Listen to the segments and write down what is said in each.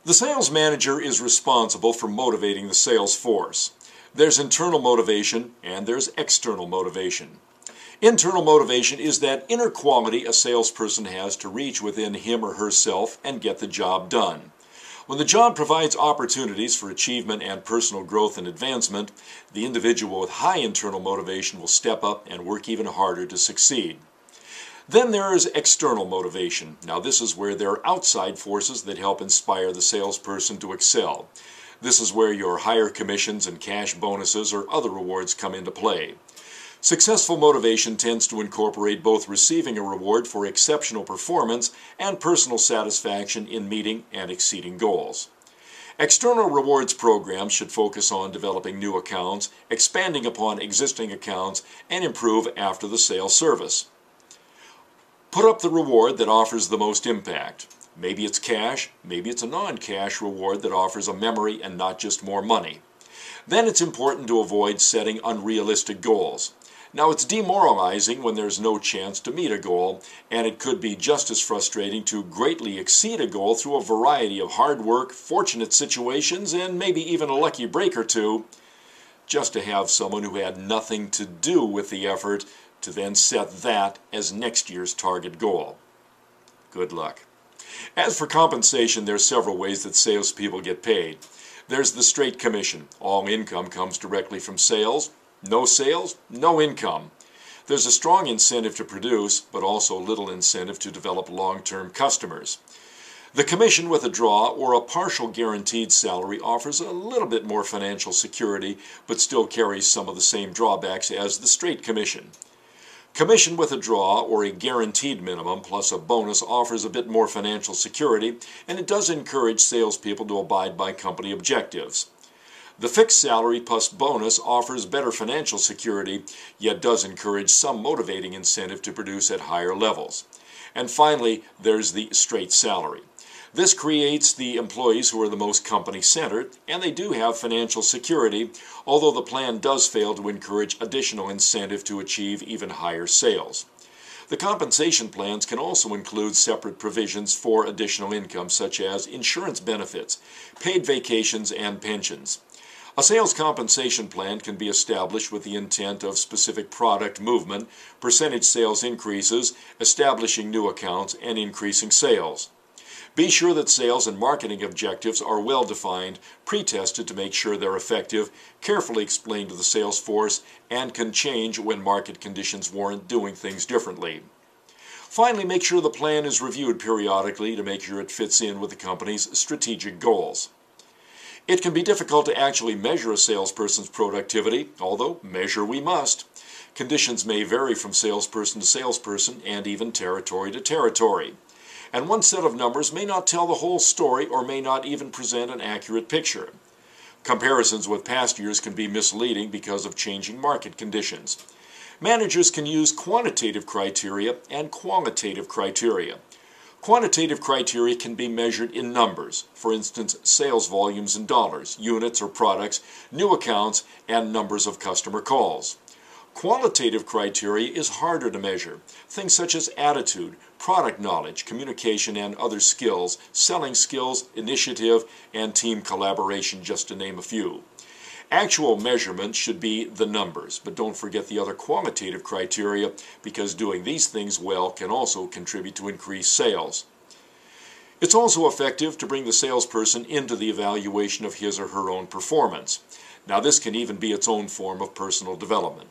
The sales manager is responsible for motivating the sales force. There's internal motivation and there's external motivation. Internal motivation is that inner quality a salesperson has to reach within him or herself and get the job done. When the job provides opportunities for achievement and personal growth and advancement, the individual with high internal motivation will step up and work even harder to succeed. Then there is external motivation. Now this is where there are outside forces that help inspire the salesperson to excel. This is where your higher commissions and cash bonuses or other rewards come into play. Successful motivation tends to incorporate both receiving a reward for exceptional performance and personal satisfaction in meeting and exceeding goals. External rewards programs should focus on developing new accounts, expanding upon existing accounts, and improve after the sale service. Put up the reward that offers the most impact. Maybe it's cash, maybe it's a non-cash reward that offers a memory and not just more money. Then it's important to avoid setting unrealistic goals. Now, it's demoralizing when there's no chance to meet a goal, and it could be just as frustrating to greatly exceed a goal through a variety of hard work, fortunate situations, and maybe even a lucky break or two, just to have someone who had nothing to do with the effort to then set that as next year's target goal. Good luck. As for compensation, there are several ways that salespeople get paid. There's the straight commission. All income comes directly from sales. No sales, no income. There's a strong incentive to produce, but also little incentive to develop long-term customers. The commission with a draw or a partial guaranteed salary offers a little bit more financial security, but still carries some of the same drawbacks as the straight commission. Commission with a draw or a guaranteed minimum plus a bonus offers a bit more financial security, and it does encourage salespeople to abide by company objectives. The fixed salary plus bonus offers better financial security, yet does encourage some motivating incentive to produce at higher levels. And finally, there's the straight salary. This creates the employees who are the most company-centered, and they do have financial security, although the plan does fail to encourage additional incentive to achieve even higher sales. The compensation plans can also include separate provisions for additional income, such as insurance benefits, paid vacations, and pensions. A sales compensation plan can be established with the intent of specific product movement, percentage sales increases, establishing new accounts, and increasing sales. Be sure that sales and marketing objectives are well defined, pre-tested to make sure they're effective, carefully explained to the sales force, and can change when market conditions warrant doing things differently. Finally, make sure the plan is reviewed periodically to make sure it fits in with the company's strategic goals. It can be difficult to actually measure a salesperson's productivity, although measure we must. Conditions may vary from salesperson to salesperson and even territory to territory. And one set of numbers may not tell the whole story or may not even present an accurate picture. Comparisons with past years can be misleading because of changing market conditions. Managers can use quantitative criteria and qualitative criteria. Quantitative criteria can be measured in numbers, for instance, sales volumes in dollars, units or products, new accounts, and numbers of customer calls. Qualitative criteria is harder to measure. Things such as attitude, product knowledge, communication and other skills, selling skills, initiative, and team collaboration, just to name a few. Actual measurement should be the numbers, but don't forget the other qualitative criteria, because doing these things well can also contribute to increased sales. It's also effective to bring the salesperson into the evaluation of his or her own performance. Now, this can even be its own form of personal development.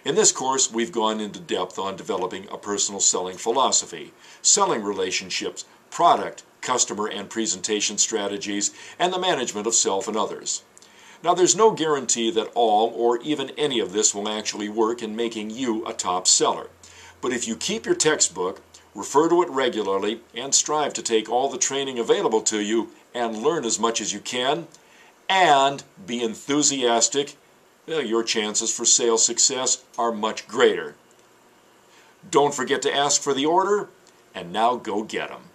In this course, we've gone into depth on developing a personal selling philosophy, selling relationships, product, customer, and presentation strategies, and the management of self and others. Now, there's no guarantee that all or even any of this will actually work in making you a top seller. But if you keep your textbook, refer to it regularly, and strive to take all the training available to you and learn as much as you can, and be enthusiastic, your chances for sales success are much greater. Don't forget to ask for the order, and now go get 'em.